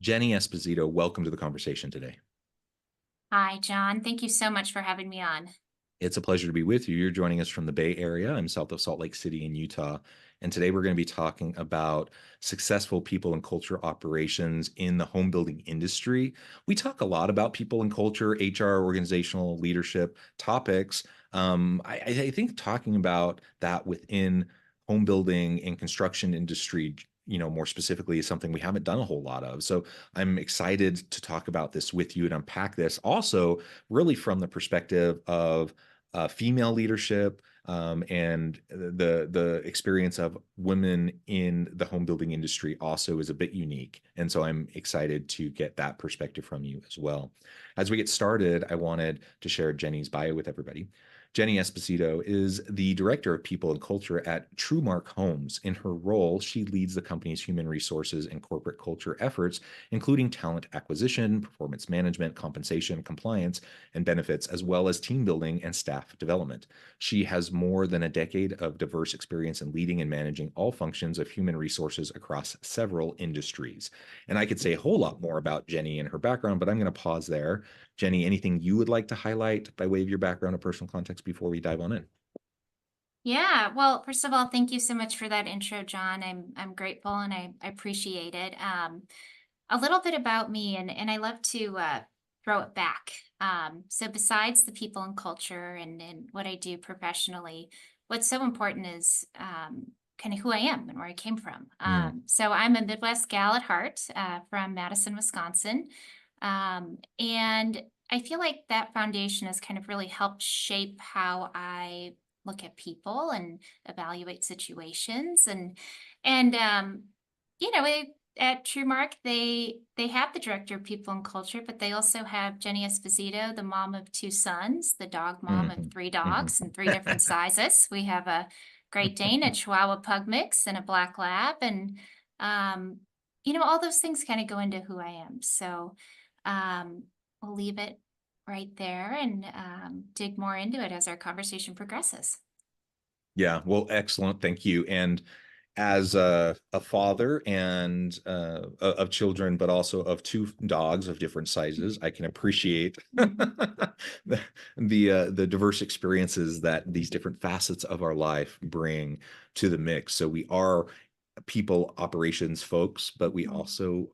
Jenny Esposito, welcome to the conversation today. Hi, John. Thank you so much for having me on. It's a pleasure to be with you. You're joining us from the Bay Area. I'm south of Salt Lake City in Utah. And today we're going to be talking about successful people and culture operations in the home building industry. We talk a lot about people and culture, HR, organizational leadership topics. I think talking about that within home building and construction industry, more specifically, is something we haven't done a whole lot of. So I'm excited to talk about this with you and unpack this also really from the perspective of female leadership, and the experience of women in the home building industry also is a bit unique. And so I'm excited to get that perspective from you as well. As we get started, I wanted to share Jenny's bio with everybody. Jenny Esposito is the Director of People and Culture at TrueMark Homes. In her role, she leads the company's human resources and corporate culture efforts, including talent acquisition, performance management, compensation, compliance, and benefits, as well as team building and staff development. She has more than a decade of diverse experience in leading and managing all functions of human resources across several industries. And I could say a whole lot more about Jenny and her background, but I'm going to pause there. Jenny, anything you would like to highlight by way of your background or personal context before we dive on in? Yeah, well, first of all, thank you so much for that intro, John. I'm grateful and I appreciate it. A little bit about me, and I love to throw it back. So besides the people and culture and what I do professionally, what's so important is kind of who I am and where I came from. Mm, So I'm a Midwest gal at heart, from Madison, Wisconsin. And I feel like that foundation has kind of really helped shape how I look at people and evaluate situations. And at TrueMark, they have the director of people and culture, but they also have Jenny Esposito, the mom of two sons, the dog mom of mhm, three mhm. dogs and three different sizes. We have a Great Dane, a Chihuahua Pug mix, and a Black Lab, and um, all those things kind of go into who I am. So we'll leave it right there and dig more into it as our conversation progresses. Yeah, well, excellent. Thank you. And as a father and of children, but also of two dogs of different sizes, I can appreciate the diverse experiences that these different facets of our life bring to the mix. So we are people operations folks, but we also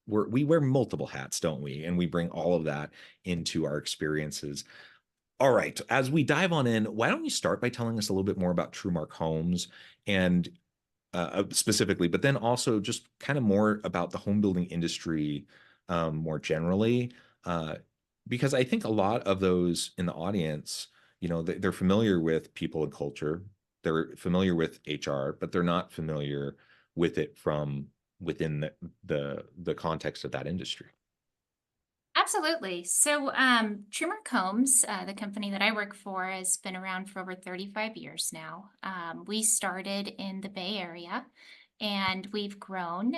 we wear multiple hats, don't we? And we bring all of that into our experiences. All right. As we dive on in, why don't you start by telling us a little bit more about TrueMark Homes and specifically, but then also just kind of more about the home building industry more generally, uh, because I think a lot of those in the audience, they're familiar with people and culture, they're familiar with HR, but they're not familiar with it from within the context of that industry. Absolutely. So, TrueMark Homes, the company that I work for, has been around for over 35 years now. We started in the Bay Area and we've grown.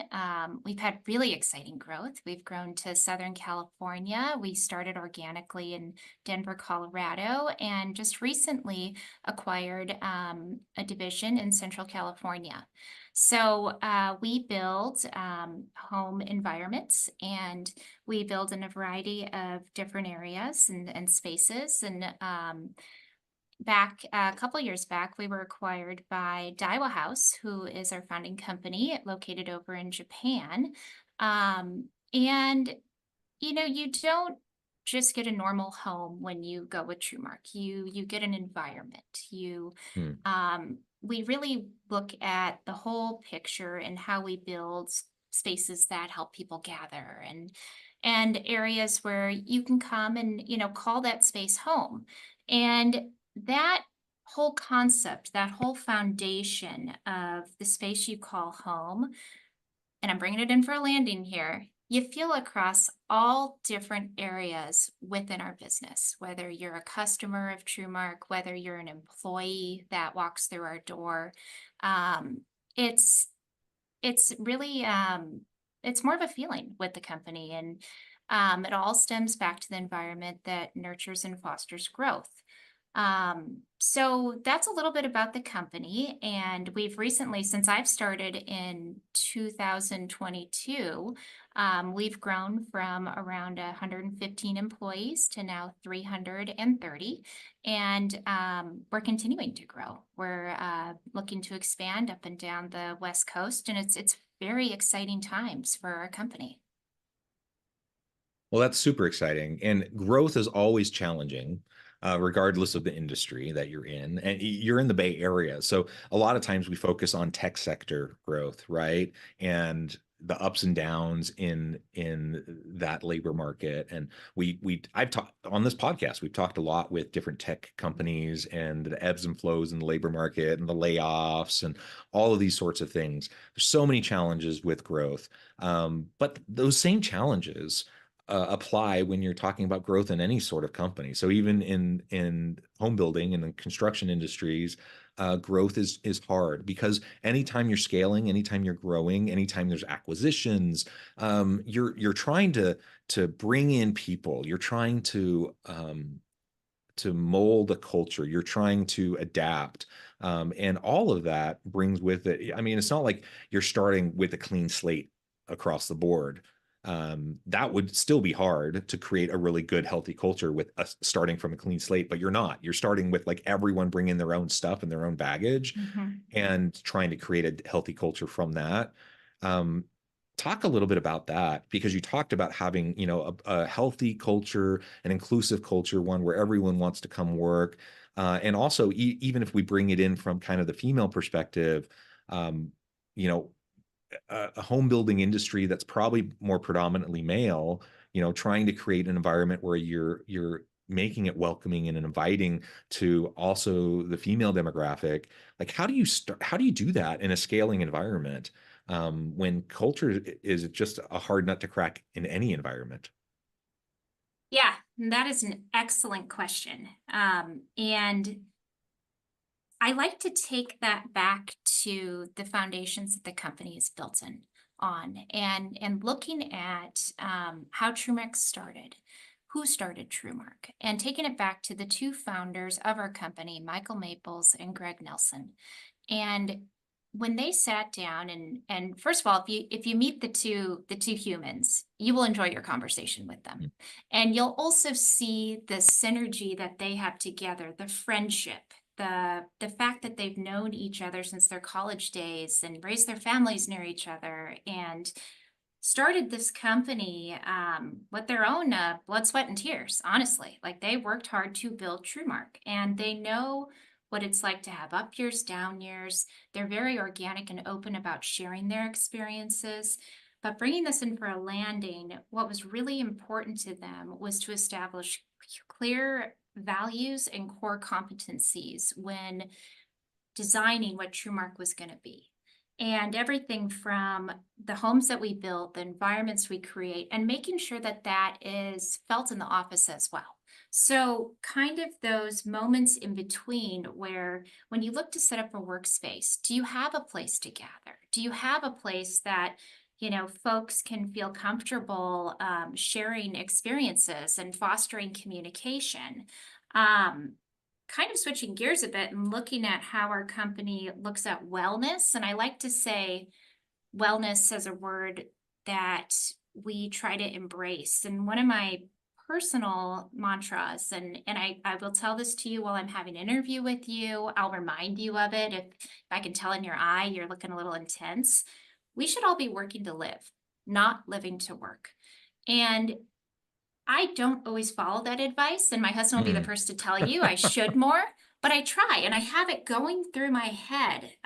We've had really exciting growth. We've grown to Southern California. We started organically in Denver, Colorado, and just recently acquired a division in Central California. So, we build home environments, and we build in a variety of different areas and spaces. And back a couple years back, we were acquired by Daiwa House, who is our founding company located over in Japan. And you don't just get a normal home when you go with TrueMark. You get an environment. Hmm. We really look at the whole picture and how we build spaces that help people gather and areas where you can come and call that space home. And that whole concept, that whole foundation of the space you call home, and I'm bringing it in for a landing here, you feel across all different areas within our business, whether you're a customer of TrueMark, whether you're an employee that walks through our door. Um, it's it's really it's more of a feeling with the company, and it all stems back to the environment that nurtures and fosters growth. So that's a little bit about the company. And we've recently, since I've started in 2022, we've grown from around 115 employees to now 330. And we're continuing to grow. We're looking to expand up and down the West Coast, and it's very exciting times for our company. Well, that's super exciting. And growth is always challenging, regardless of the industry that you're in. And you're in the Bay Area. So a lot of times we focus on tech sector growth, right? And the ups and downs in that labor market. And I've talked on this podcast, we've talked a lot with different tech companies and the ebbs and flows in the labor market and the layoffs and all of these sorts of things. There's so many challenges with growth. But those same challenges apply when you're talking about growth in any sort of company. So even in home building and the construction industries, growth is hard because anytime you're scaling, anytime you're growing, anytime there's acquisitions, you're trying to bring in people. You're trying to mold a culture. You're trying to adapt. And all of that brings with it. I mean, it's not like you're starting with a clean slate across the board. That would still be hard to create a really good, healthy culture with us starting from a clean slate, but you're not. You're starting with like everyone bringing their own stuff and their own baggage Mhm. and trying to create a healthy culture from that. Um, Talk a little bit about that because you talked about having, a healthy culture, an inclusive culture, one where everyone wants to come work. And also, even if we bring it in from kind of the female perspective, um, you know, a home building industry that's probably more predominantly male, trying to create an environment where you're making it welcoming and inviting to also the female demographic. Like, how do you do that in a scaling environment, when culture is just a hard nut to crack in any environment? Yeah, that is an excellent question. And I like to take that back to the foundations that the company is built on, and looking at how TrueMark started, who started TrueMark, and taking it back to the two founders of our company, Michael Maples and Greg Nelson. And when they sat down, and first of all, if you meet the two humans, you will enjoy your conversation with them. And you'll also see the synergy that they have together, the friendship, the fact that they've known each other since their college days and raised their families near each other and started this company with their own blood, sweat, and tears. Honestly, like they worked hard to build TrueMark, and they know what it's like to have up years, down years. They're very organic and open about sharing their experiences. But bringing this in for a landing, what was really important to them was to establish clear values and core competencies when designing what TrueMark was going to be. And everything from the homes that we build, the environments we create, and making sure that that is felt in the office as well. So, kind of those moments in between where when you look to set up a workspace, do you have a place to gather? Do you have a place that folks can feel comfortable sharing experiences and fostering communication? Um, Kind of switching gears a bit and looking at how our company looks at wellness. And I like to say wellness as a word that we try to embrace. And one of my personal mantras, and I will tell this to you while I'm having an interview with you. I'll remind you of it. If I can tell in your eye you're looking a little intense. We should all be working to live, not living to work. And I don't always follow that advice, and my husband will be the Mm. first to tell you I should more, but I try, and I have it going through my head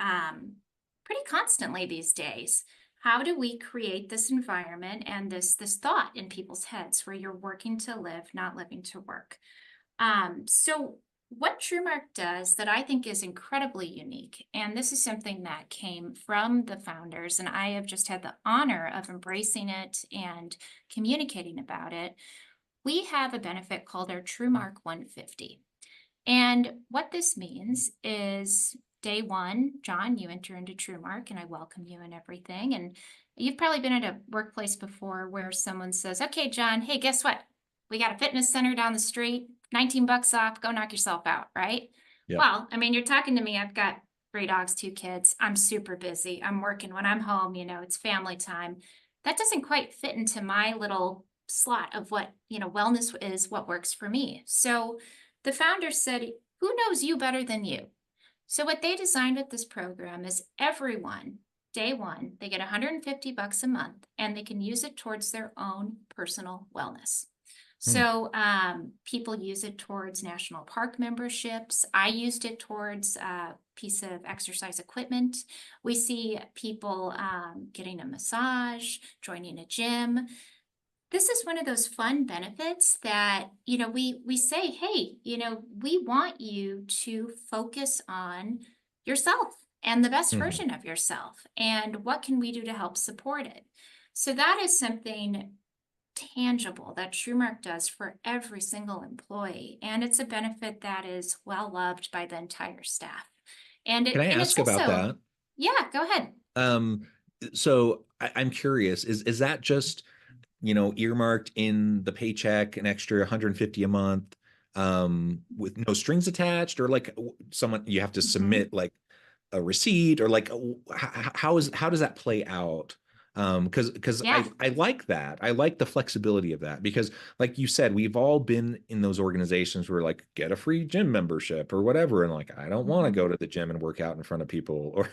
pretty constantly these days. How do we create this environment and this thought in people's heads where you're working to live, not living to work? So what TrueMark does that I think is incredibly unique, and this is something that came from the founders, and I have just had the honor of embracing it and communicating about it. We have a benefit called our TrueMark 150. And what this means is day one, John, you enter into TrueMark and I welcome you and everything. And you've probably been at a workplace before where someone says, okay, John, hey, guess what? we got a fitness center down the street, 19 bucks off, go knock yourself out, right? Yep. Well, I mean, you're talking to me. I've got 3 dogs, 2 kids. I'm super busy. I'm working when I'm home, it's family time. That doesn't quite fit into my little slot of what, wellness is, what works for me. So the founder said, who knows you better than you? So what they designed with this program is everyone, day one, they get 150 bucks a month and they can use it towards their own personal wellness. Hmm. So people use it towards national park memberships. I used it towards a piece of exercise equipment. We see people getting a massage, joining a gym. This is one of those fun benefits that, we say, hey, we want you to focus on yourself and the best Hmm. version of yourself. And what can we do to help support it? So that is something tangible that TrueMark does for every single employee. And it's a benefit that is well loved by the entire staff. And Can I it's ask about also, that? yeah, go ahead. Um, so I'm curious, is that just, earmarked in the paycheck, an extra 150 a month, with no strings attached, or like someone you have to Mhm. submit like a receipt, or like how does that play out? Because Yeah. I like that. I like the flexibility of that because, like you said, we've all been in those organizations where like get a free gym membership or whatever, and like I don't want to Mhm. go to the gym and work out in front of people or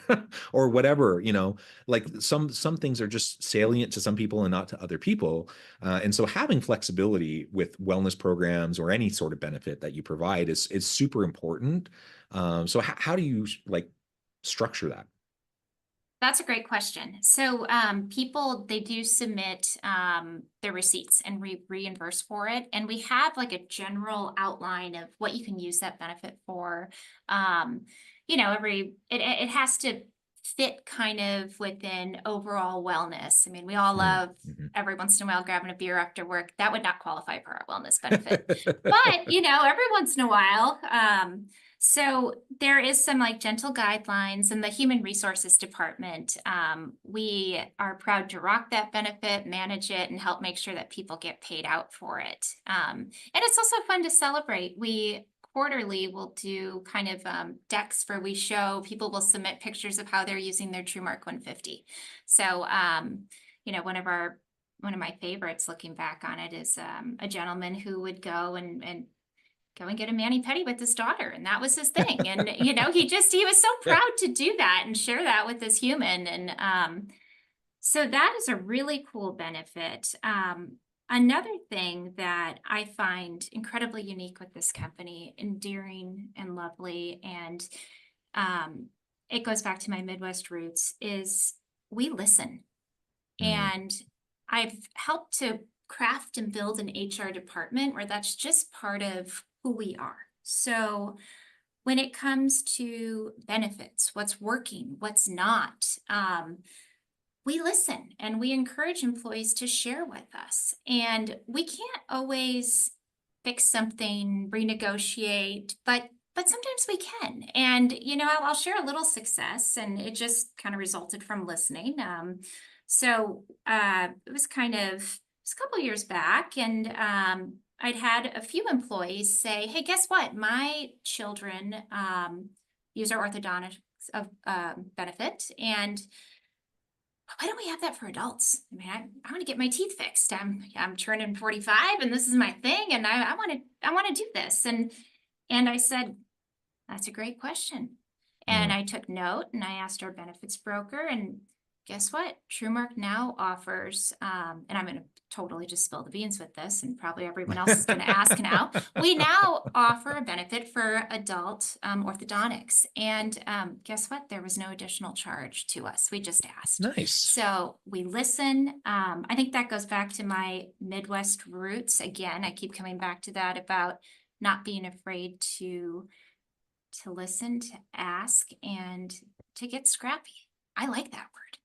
or whatever, like some things are just salient to some people and not to other people, and so having flexibility with wellness programs or any sort of benefit that you provide is super important. So how do you like structure that? That's a great question. So, people, they do submit their receipts and reimburse for it. And we have like a general outline of what you can use that benefit for. Um, it has to fit kind of within overall wellness. I mean, we all Mm, love mhm. every once in a while grabbing a beer after work. That would not qualify for our wellness benefit. But, every once in a while, so there is some like gentle guidelines in the human resources department. We are proud to rock that benefit, manage it, and help make sure that people get paid out for it. And it's also fun to celebrate. We quarterly will do kind of decks where we show people will submit pictures of how they're using their TrueMark 150. So, one of my favorites looking back on it is a gentleman who would go and get a mani-pedi with his daughter, and that was his thing. And he was so Yeah. proud to do that and share that with this human. And so that is a really cool benefit. Another thing that I find incredibly unique with this company, endearing and lovely, and um, it goes back to my Midwest roots, is we listen. Mm, And I've helped to craft and build an HR department where that's just part of who we are. So when it comes to benefits, what's working, what's not, we listen and we encourage employees to share with us. And we can't always fix something, renegotiate, but sometimes we can. And I'll share a little success, and it just kind of resulted from listening. It was a couple years back, and I'd had a few employees say, "Hey, guess what? My children use our orthodontist of benefit, and why don't we have that for adults? I mean, I want to get my teeth fixed. I'm turning 45 and this is my thing, and I want to do this." And I said, that's a great question. And mm. I took note and I asked our benefits broker, and guess what? TrueMark now offers, and I'm going to totally just spill the beans with this, and probably everyone else is going to ask now. We now offer a benefit for adult orthodontics. And guess what? There was no additional charge to us. We just asked. Nice. So we listen. I think that goes back to my Midwest roots. Again, I keep coming back to that about not being afraid to listen, to ask, and to get scrappy. I like that word.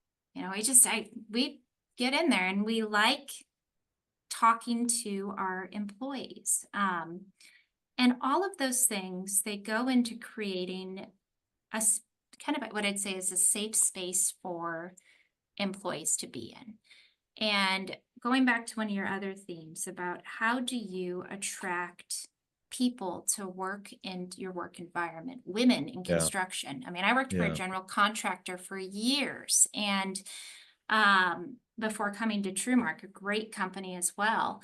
We get in there and we like talking to our employees. And all of those things, they go into creating kind of what I'd say is a safe space for employees to be in. And going back to one of your other themes about how do you attract people to work in your work environment, women in Yeah. construction. I mean, I worked for a Yeah. general contractor for years and before coming to TrueMark, a great company as well.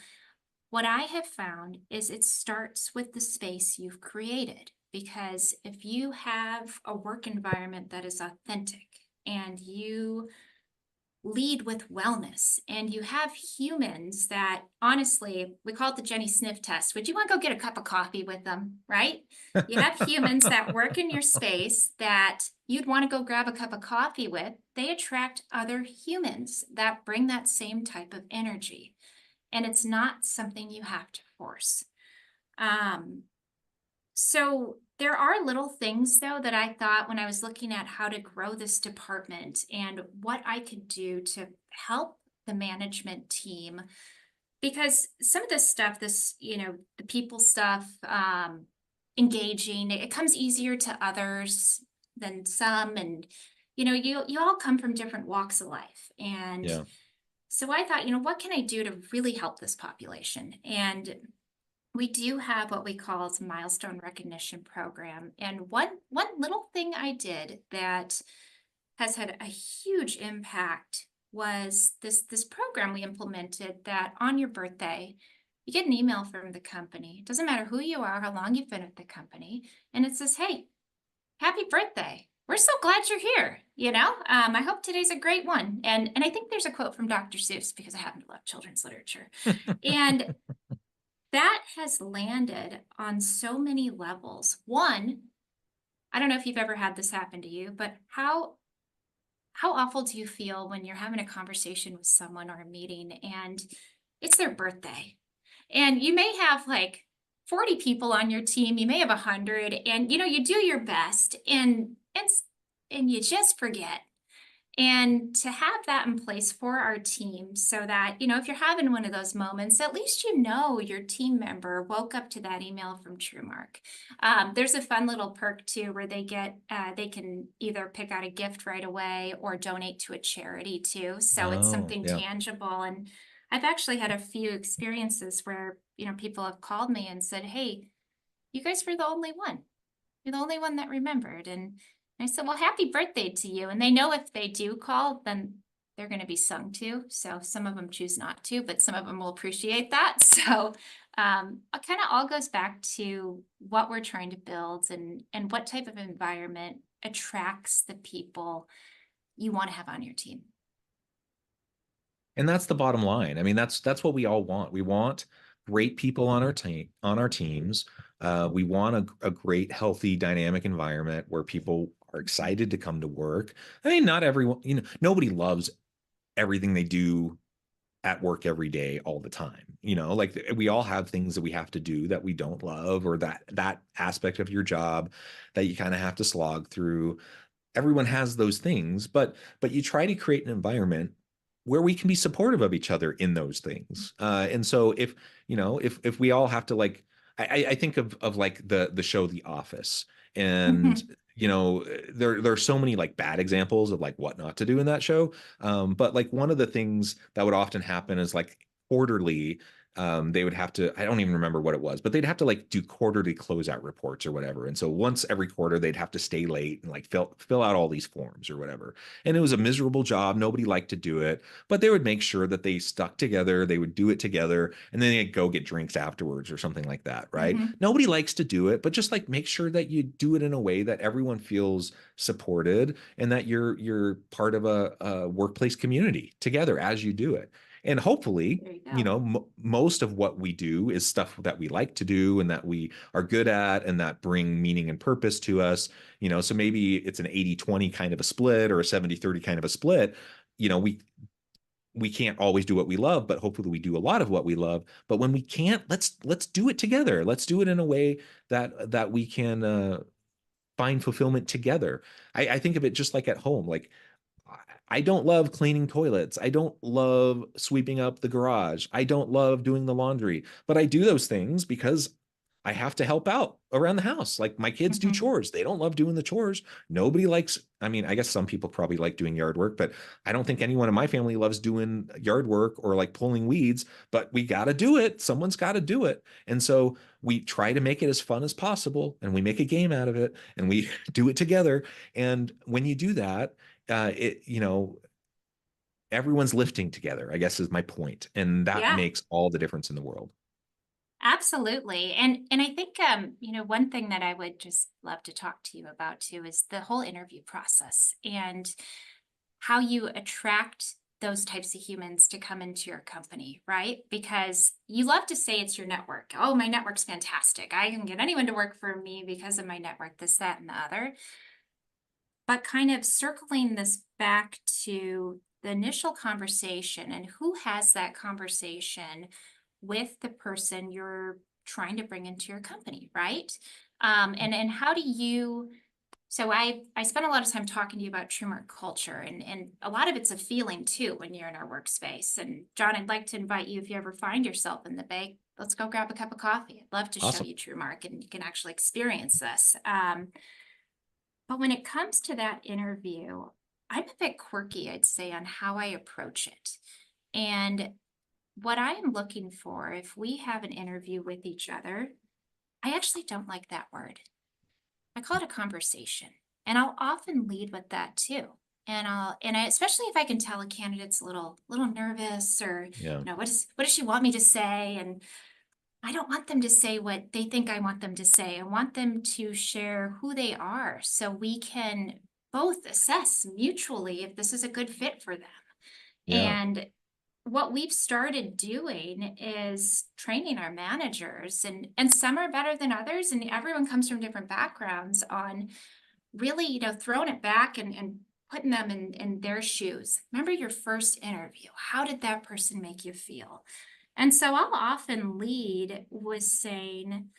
What I have found is it starts with the space you've created. Because if you have a work environment that is authentic and you lead with wellness and you have humans that honestly, we call it the Jenny Sniff test. Would you want to go get a cup of coffee with them? Right? You have humans that work in your space that you'd want to go grab a cup of coffee with. They attract other humans that bring that same type of energy. And it's not something you have to force. Um, so there are little things though that I thought when I was looking at how to grow this department and what I could do to help the management team, because some of this stuff, the people stuff, engaging, it comes easier to others than some. And, you all come from different walks of life. And Yeah. so I thought, what can I do to really help this population? And we do have what we call as a milestone recognition program. And one little thing I did that has had a huge impact was this program we implemented that on your birthday, you get an email from the company. It doesn't matter who you are, how long you've been at the company, and it says, "Hey, happy birthday. We're so glad you're here. I hope today's a great one." And I think there's a quote from Dr. Seuss because I happen to love children's literature. And that has landed on so many levels. One, I don't know if you've ever had this happen to you, but how awful do you feel when you're having a conversation with someone or a meeting and it's their birthday? And you may have like 40 people on your team, you may have 100, and you do your best and you just forget. And to have that in place for our team so that, if you're having one of those moments, at least your team member woke up to that email from TrueMark. There's a fun little perk too where they can either pick out a gift right away or donate to a charity too. So it's Oh, something yeah. tangible. And I've actually had a few experiences where, people have called me and said, "Hey, you guys were the only one. You're the only one that remembered." And I said, "Well, happy birthday to you." And they know if they do call, then they're going to be sung to. So some of them choose not to, but some of them will appreciate that. So it kind of all goes back to what we're trying to build and what type of environment attracts the people you want to have on your team. And that's the bottom line. I mean, that's what we all want. We want great people on our teams. We want a great, healthy, dynamic environment where people are excited to come to work. I mean, not everyone, nobody loves everything they do at work every day all the time. Like we all have things that we have to do that we don't love, or that aspect of your job that you kind of have to slog through. Everyone has those things, but you try to create an environment where we can be supportive of each other in those things. And so if we all have to, like, I think of like the show The Office, and there are so many like bad examples of like what not to do in that show. But like one of the things that would often happen is like quarterly, they would have to, I don't even remember what it was, but they'd have to like do quarterly closeout reports or whatever. And so once every quarter, they'd have to stay late and like fill out all these forms or whatever. And it was a miserable job. Nobody liked to do it, but they would make sure that they stuck together. They would do it together, and then they'd go get drinks afterwards or something like that. Right. Mhm. Nobody likes to do it, but just like make sure that you do it in a way that everyone feels supported and that you're part of a workplace community together as you do it. And hopefully, There you go. most of what we do is stuff that we like to do and that we are good at and that bring meaning and purpose to us. So maybe it's an 80-20 kind of a split or a 70-30 kind of a split. We can't always do what we love, but hopefully we do a lot of what we love. But when we can't, let's do it together. Let's do it in a way that we can find fulfillment together. I think of it just like at home. Like, I don't love cleaning toilets. I don't love sweeping up the garage. I don't love doing the laundry, but I do those things because I have to help out around the house. Like my kids do Mhm. chores. They don't love doing the chores. Nobody likes, I mean, I guess some people probably like doing yard work, but I don't think anyone in my family loves doing yard work or like pulling weeds, but we got to do it. Someone's got to do it. And so we try to make it as fun as possible and we make a game out of it and we do it together. And when you do that, everyone's lifting together, I guess is my point. And that Yeah. makes all the difference in the world. Absolutely. And I think one thing that I would just love to talk to you about too is the whole interview process and how you attract those types of humans to come into your company, right? Because you love to say it's your network. Oh, my network's fantastic. I can get anyone to work for me because of my network, this, that, and the other. But kind of circling this back to the initial conversation and who has that conversation with the person you're trying to bring into your company, right? And how do you so I spent a lot of time talking to you about Trumer culture, and a lot of it's a feeling too when you're in our workspace. And John, I'd like to invite you if you ever find yourself in the Bay, let's go grab a cup of coffee. I'd love to show Awesome. you Trumark and you can actually experience this. But when it comes to that interview, I'm a bit quirky, I'd say, on how I approach it. And what I am looking for, if we have an interview with each other, I actually don't like that word. I call it a conversation. And I'll often lead with that too. And I especially if I can tell a candidate's a little nervous or, Yeah. what does she want me to say? And I don't want them to say what they think I want them to say. I want them to share who they are so we can both assess mutually if this is a good fit for them. Yeah. And what we've started doing is training our managers, and some are better than others, and everyone comes from different backgrounds on really, throwing it back and putting them in their shoes. Remember your first interview. How did that person make you feel? And so I'll often lead with saying,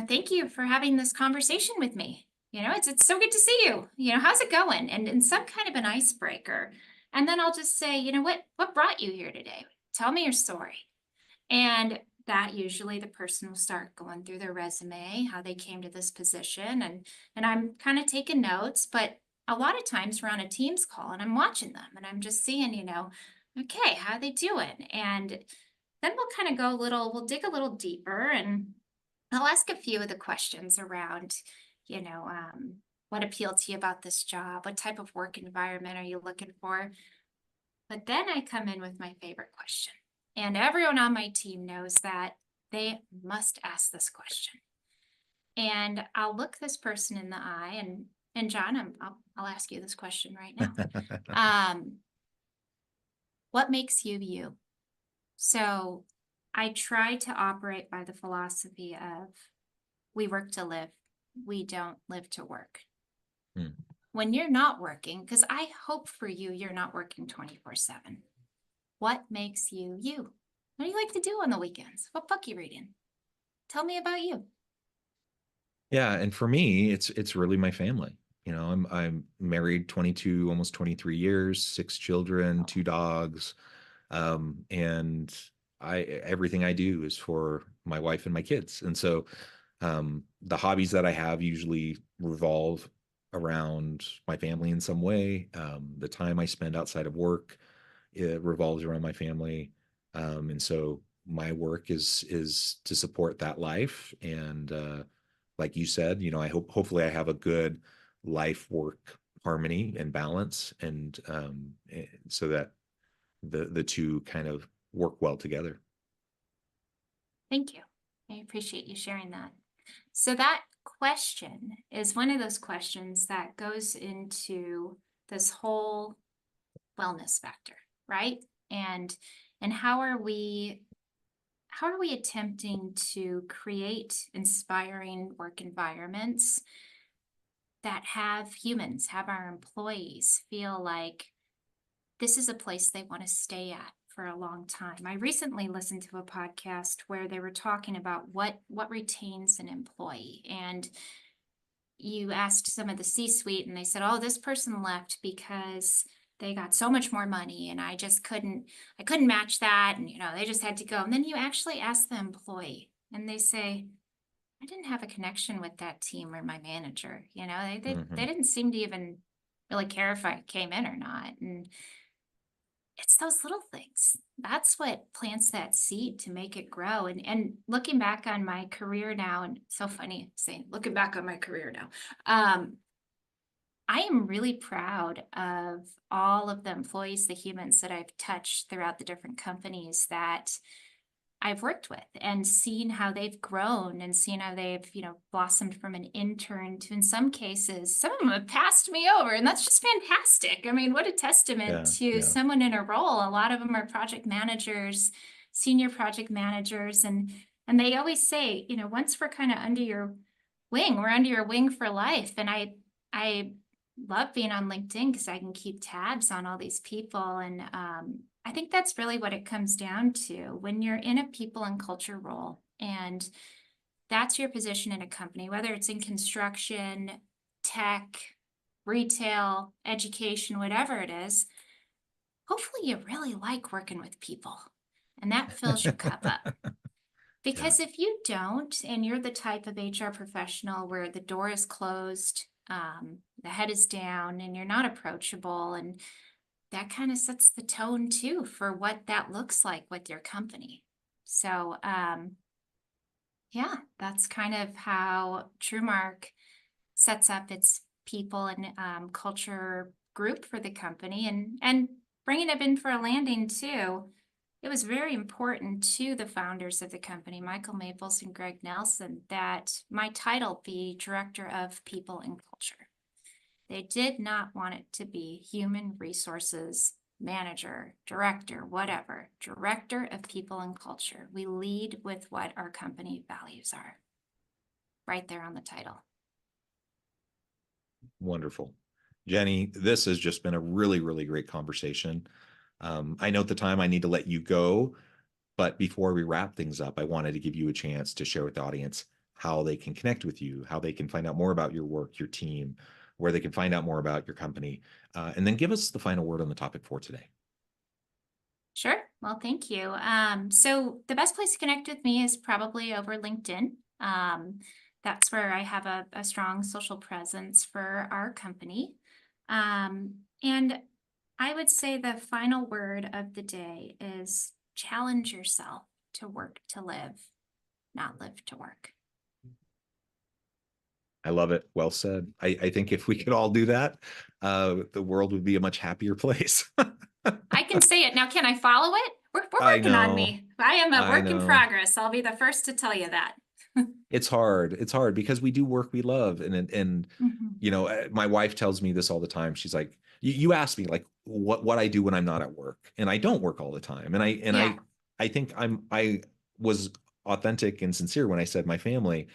thank you for having this conversation with me. It's so good to see you. How's it going? And some kind of an icebreaker. And then I'll just say, what brought you here today? Tell me your story. And that usually the person will start going through their resume, how they came to this position, and I'm kind of taking notes, but a lot of times we're on a Teams call and I'm watching them and I'm just seeing, okay, how they doing? And then we'll kind of we'll dig a little deeper and I'll ask a few of the questions around, you know, um, what appealed to you about this job? What type of work environment are you looking for? But then I come in with my favorite question. And everyone on my team knows that they must ask this question. And I'll look this person in the eye and John, I'll ask you this question right now. Um, what makes you you? So I try to operate by the philosophy of we work to live, we don't live to work. Hmm. When you're not working, because I hope for you, you're not working 24/7. What makes you you? What do you like to do on the weekends? What book you reading? Tell me about you. Yeah, and for me, it's really my family. I'm married 22, almost 23 years, six children, two dogs, and I everything I do is for my wife and my kids. And so the hobbies that I have usually revolve around my family in some way. The time I spend outside of work, it revolves around my family. And so my work is to support that life. And like you said, hopefully I have a good life work harmony and balance, and so that the two kind of work well together. Thank you. I appreciate you sharing that. So that question is one of those questions that goes into this whole wellness factor, right? And and how are we attempting to create inspiring work environments that have humans, have our employees feel like this is a place they want to stay at for a long time. I recently listened to a podcast where they were talking about what retains an employee, and you asked some of the C-suite and they said, "Oh, this person left because they got so much more money and I couldn't match that and they just had to go." And then you actually ask the employee and they say, I didn't have a connection with that team or my manager. They Hmm. didn't seem to even really care if I came in or not. And it's those little things. That's what plants that seed to make it grow. And looking back on my career now, and it's so funny saying looking back on my career now. I am really proud of all of the employees, the humans that I've touched throughout the different companies that I've worked with, and seen how they've grown and seen how they've, blossomed from an intern to, in some cases, some of them have passed me over, and that's just fantastic. I mean, what a testament Yeah, to yeah, someone in a role. A lot of them are project managers, senior project managers, and they always say, once we're kind of under your wing, we're under your wing for life. And I love being on LinkedIn because I can keep tabs on all these people. And I think that's really what it comes down to when you're in a people and culture role. And that's your position in a company, whether it's in construction, tech, retail, education, whatever it is. Hopefully, you really like working with people and that fills your cup up. yeah. Because if you don't, and you're the type of HR professional where the door is closed, the head is down, and you're not approachable, and that kind of sets the tone too for what that looks like with your company. So, yeah, that's kind of how TrueMark sets up its people and culture group for the company, and bringing it in for a landing too. It was very important to the founders of the company, Michael Maples and Greg Nelson, that my title be Director of People and Culture. They did not want it to be Human Resources Manager, Director, whatever. Director of People and Culture. We lead with what our company values are, right there on the title. Wonderful. Jenny, this has just been a really, really great conversation. I know at the time I need to let you go, but before we wrap things up, I wanted to give you a chance to share with the audience how they can connect with you, how they can find out more about your work, your team, where they can find out more about your company, and then give us the final word on the topic for today. Sure. Well, thank you. So the best place to connect with me is probably over LinkedIn. That's where I have a strong social presence for our company. And I would say the final word of the day is challenge yourself to work to live, not live to work. I love it. Well said. I think if we could all do that, the world would be a much happier place. I can say it now. Can I follow it? We're I working on know. me. I am a I work in know. progress. I'll be the first to tell you that. It's hard. It's hard because we do work we love. And Mhm. my wife tells me this all the time. She's like, you ask me like what I do when I'm not at work. And I don't work all the time. And Yeah. I think I was authentic and sincere when I said my family.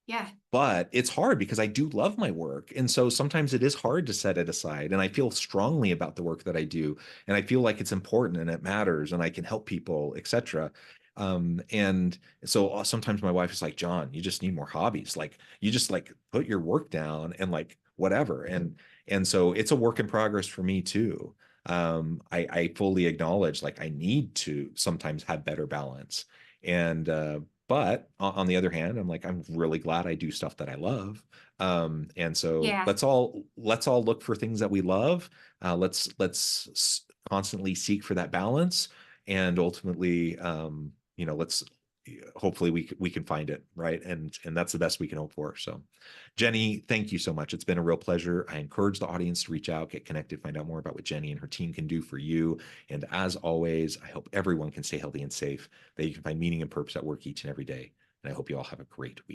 Yeah. But it's hard because I do love my work. And so sometimes it is hard to set it aside. And I feel strongly about the work that I do. And I feel like it's important and it matters and I can help people, etc. And so sometimes my wife is like, John, you just need more hobbies. Like you just like put your work down and like whatever. And so it's a work in progress for me too. I fully acknowledge like I need to sometimes have better balance. And but on the other hand, I'm like, I'm really glad I do stuff that I love. And so Yeah. let's all look for things that we love. Let's constantly seek for that balance, and ultimately, let's hopefully we can find it, right? And that's the best we can hope for. So, Jenny, thank you so much. It's been a real pleasure. I encourage the audience to reach out, get connected, find out more about what Jenny and her team can do for you. And as always, I hope everyone can stay healthy and safe, that you can find meaning and purpose at work each and every day. And I hope you all have a great week.